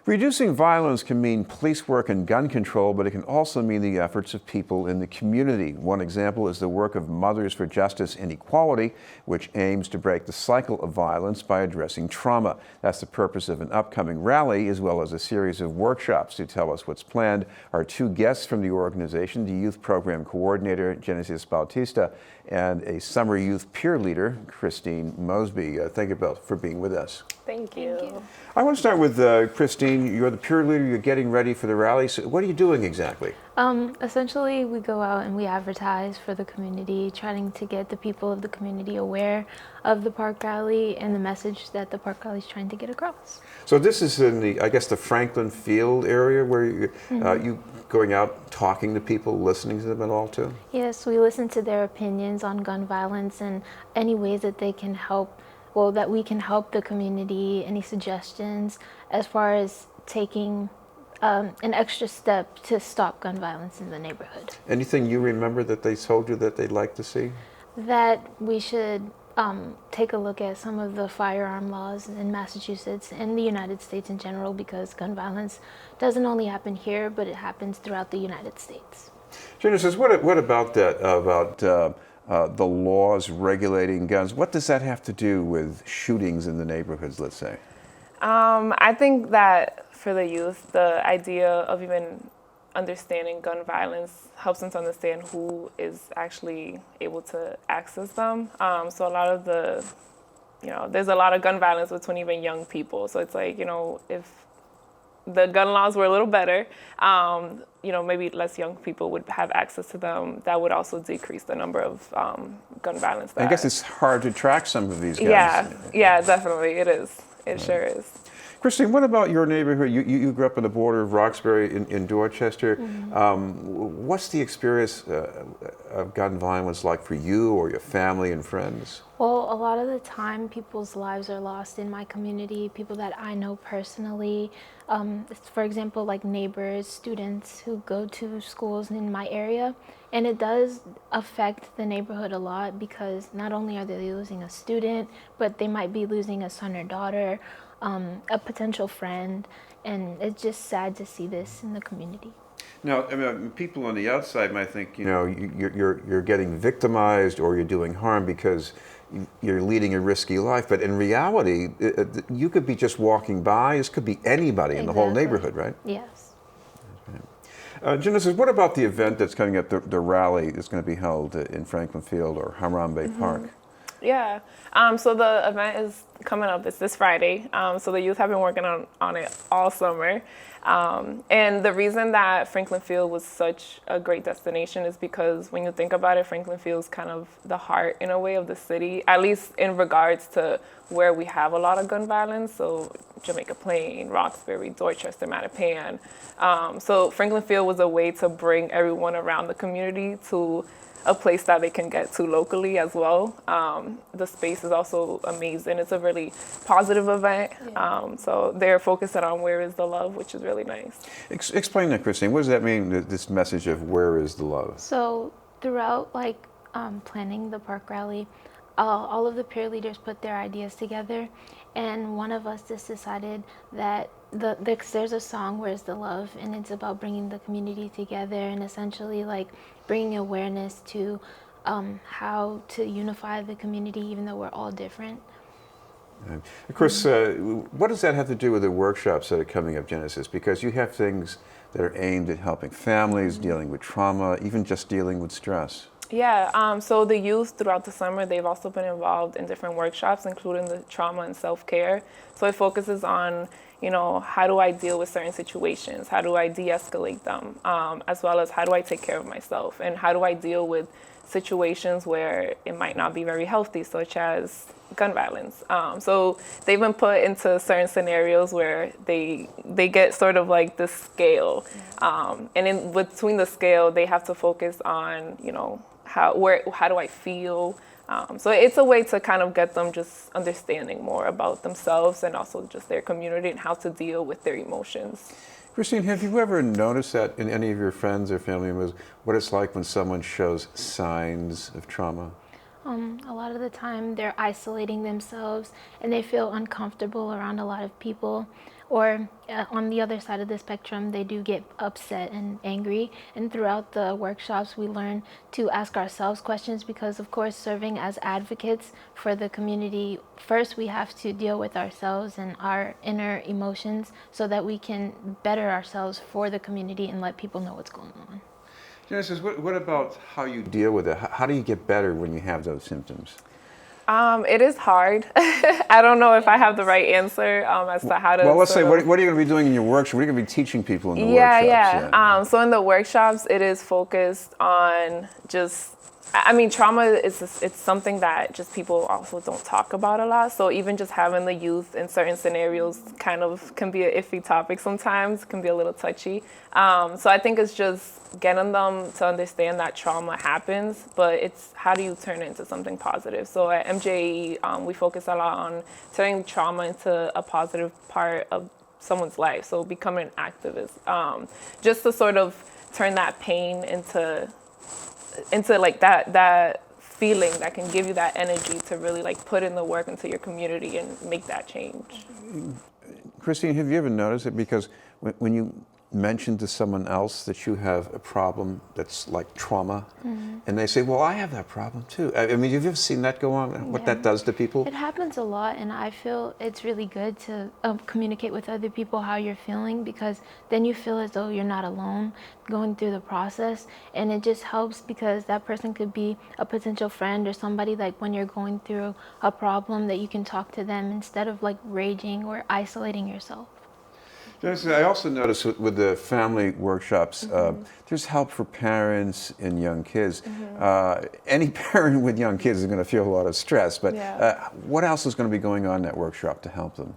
Reducing violence can mean police work and gun control, but it can also mean the efforts of people in the community. One example is the work of Mothers for Justice and Equality, which aims to break the cycle of violence by addressing trauma. That's the purpose of an upcoming rally, as well as a series of workshops. To tell us what's planned are two guests from the organization, the Youth Program Coordinator, Genesis Bautista, and a summer youth peer leader, Christine Mosby. Thank you both for being with us. Thank you. I want to start with Christine. You're the peer leader. You're getting ready for the rally. So what are you doing exactly? Essentially, we go out and we advertise for the community, trying to get the people of the community aware of the park rally and the message that the park rally is trying to get across. So this is in the, I guess, the Franklin Field area where you going out talking to people, listening to them at all too? Yes, we listen to their opinions on gun violence and any ways that they can help. Well, that we can help the community, any suggestions as far as taking an extra step to stop gun violence in the neighborhood. Anything you remember that they told you that they'd like to see? That we should take a look at some of the firearm laws in Massachusetts and the United States in general, because gun violence doesn't only happen here, but it happens throughout the United States. Genesis, what about that, about the laws regulating guns? What does that have to do with shootings in the neighborhoods, let's say? I think that for the youth, the idea of even understanding gun violence helps them to understand who is actually able to access them. So a lot of there's a lot of gun violence between even young people. So it's like, if the gun laws were a little better, maybe less young people would have access to them. That would also decrease the number of gun violence. I guess it's hard to track some of these guns. Yeah, definitely. It is. It sure is. Christine, what about your neighborhood? You grew up on the border of Roxbury in Dorchester. What's the experience of gun violence like for you or your family and friends? Well, a lot of the time, people's lives are lost in my community, people that I know personally. For example, like neighbors, students who go to schools in my area. And it does affect the neighborhood a lot, because not only are they losing a student, but they might be losing a son or daughter, a potential friend. And it's just sad to see this in the community. Now, I mean, people on the outside might think, you're getting victimized or you're doing harm because you're leading a risky life. But in reality, you could be just walking by. This could be anybody in the whole neighborhood, right? Yes. Genesis, what about the event that's coming up, the rally that's going to be held in Franklin Field or Harambe Park? Yeah. So the event is coming up. It's this Friday. So the youth have been working on it all summer. And the reason that Franklin Field was such a great destination is because when you think about it, Franklin Field is kind of the heart, in a way, of the city, at least in regards to where we have a lot of gun violence. So Jamaica Plain, Roxbury, Dorchester, Mattapan. So Franklin Field was a way to bring everyone around the community to a place that they can get to locally as well. The space is also amazing. It's a really positive event. Yeah. So they're focusing on where is the love, which is really nice. Explain that, Christine. What does that mean, this message of where is the love? So throughout planning the park rally, all of the peer leaders put their ideas together, and one of us just decided that there's a song, Where's the Love, and it's about bringing the community together and essentially bringing awareness to how to unify the community, even though we're all different. Of course, what does that have to do with the workshops that are coming up, Genesis? Because you have things that are aimed at helping families, dealing with trauma, even just dealing with stress. Yeah, so the youth throughout the summer, they've also been involved in different workshops, including the trauma and self-care. So it focuses on, how do I deal with certain situations? How do I de-escalate them? As well as how do I take care of myself? And how do I deal with situations where it might not be very healthy, such as gun violence. So they've been put into certain scenarios where they get sort of like the scale. And in between the scale, they have to focus on, how do I feel? So it's a way to kind of get them just understanding more about themselves and also just their community and how to deal with their emotions. Christine, have you ever noticed that in any of your friends or family members, what it's like when someone shows signs of trauma? A lot of the time they're isolating themselves and they feel uncomfortable around a lot of people. Or on the other side of the spectrum, they do get upset and angry. And throughout the workshops, we learn to ask ourselves questions because, of course, serving as advocates for the community, first we have to deal with ourselves and our inner emotions so that we can better ourselves for the community and let people know what's going on. Genesis, what about how you deal with it? How do you get better when you have those symptoms? It is hard. I don't know if I have the right answer as to how to. Well, let's say, what are you going to be doing in your workshop? What are you going to be teaching people in the Yeah, workshops? yeah. So in the workshops, it is focused on just. I mean, trauma it's something that just people also don't talk about a lot. So even just having the youth in certain scenarios kind of can be an iffy topic sometimes, can be a little touchy. So I think it's just getting them to understand that trauma happens, but it's how do you turn it into something positive. So at MJE, we focus a lot on turning trauma into a positive part of someone's life. So becoming an activist, just to sort of turn that pain into like that feeling that can give you that energy to really like put in the work into your community and make that change. Christine, have you ever noticed it? Because when you mention to someone else that you have a problem that's like trauma, and they say, well, I have that problem too. I mean, have you ever seen that go on, what that does to people? It happens a lot, and I feel it's really good to communicate with other people how you're feeling, because then you feel as though you're not alone going through the process, and it just helps because that person could be a potential friend or somebody like when you're going through a problem that you can talk to them instead of like raging or isolating yourself. I also noticed with the family workshops, there's help for parents and young kids. Any parent with young kids is going to feel a lot of stress, but what else is going to be going on in that workshop to help them?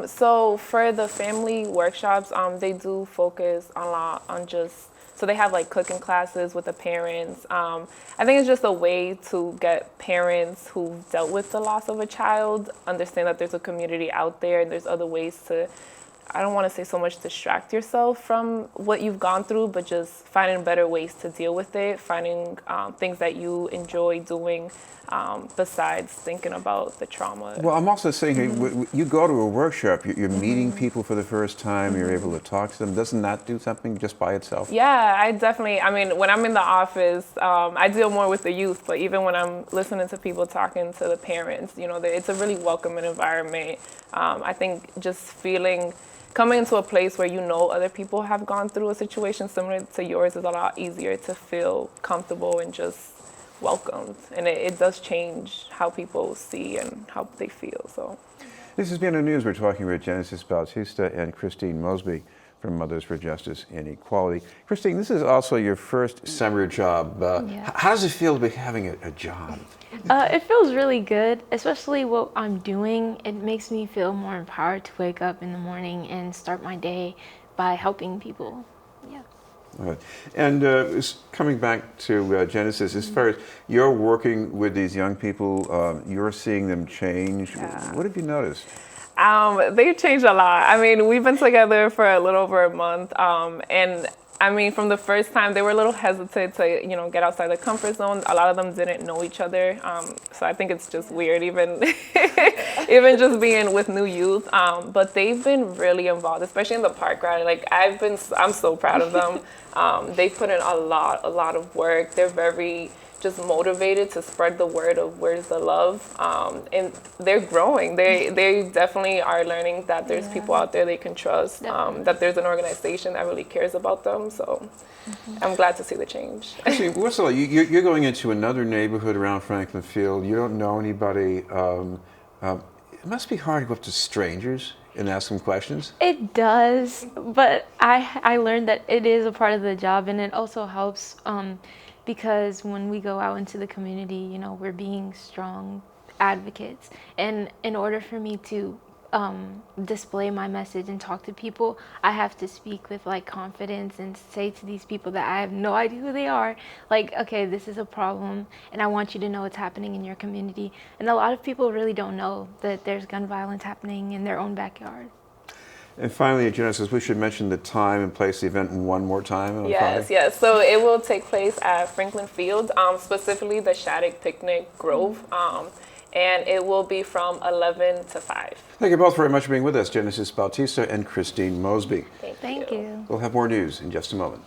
So for the family workshops, they do focus a lot on so they have like cooking classes with the parents. I think it's just a way to get parents who've dealt with the loss of a child understand that there's a community out there and there's other ways to, I don't want to say so much distract yourself from what you've gone through, but just finding better ways to deal with it, finding things that you enjoy doing besides thinking about the trauma. Well, I'm also saying, you go to a workshop, you're meeting people for the first time, you're able to talk to them. Doesn't that do something just by itself? Yeah, I mean, when I'm in the office, I deal more with the youth, but even when I'm listening to people talking to the parents, it's a really welcoming environment. I think just coming into a place where other people have gone through a situation similar to yours is a lot easier to feel comfortable and just welcomed. And it does change how people see and how they feel. So, this has been the news. We're talking with Genesis Bautista and Christine Mosby from Mothers for Justice and Equality. Christine, this is also your first summer job. How does it feel to be having a job? It feels really good, especially what I'm doing. It makes me feel more empowered to wake up in the morning and start my day by helping people. Yeah. All right. And coming back to Genesis, as far as you're working with these young people, you're seeing them change. Yeah. What have you noticed? They've changed a lot. I mean, we've been together for a little over a month, and I mean, from the first time, they were a little hesitant to, get outside the comfort zone. A lot of them didn't know each other, so I think it's just weird, even even just being with new youth. But they've been really involved, especially in the park ride. Like I'm so proud of them. They put in a lot of work. They're very just motivated to spread the word of where's the love, and they're growing. They definitely are learning that there's people out there they can trust, that there's an organization that really cares about them. So I'm glad to see the change. Actually, what's all, you're going into another neighborhood around Franklin Field. You don't know anybody. It must be hard to go up to strangers and ask them questions. It does, but I learned that it is a part of the job, and it also helps because when we go out into the community, we're being strong advocates. And in order for me to display my message and talk to people, I have to speak with confidence and say to these people that I have no idea who they are, okay, this is a problem and I want you to know it's happening in your community. And a lot of people really don't know that there's gun violence happening in their own backyard. And finally, Genesis, we should mention the time and place of the event one more time on Friday. Yes. So it will take place at Franklin Field, specifically the Shattuck Picnic Grove. and it will be from 11 to 5. Thank you both very much for being with us, Genesis Bautista and Christine Mosby. Thank you. We'll have more news in just a moment.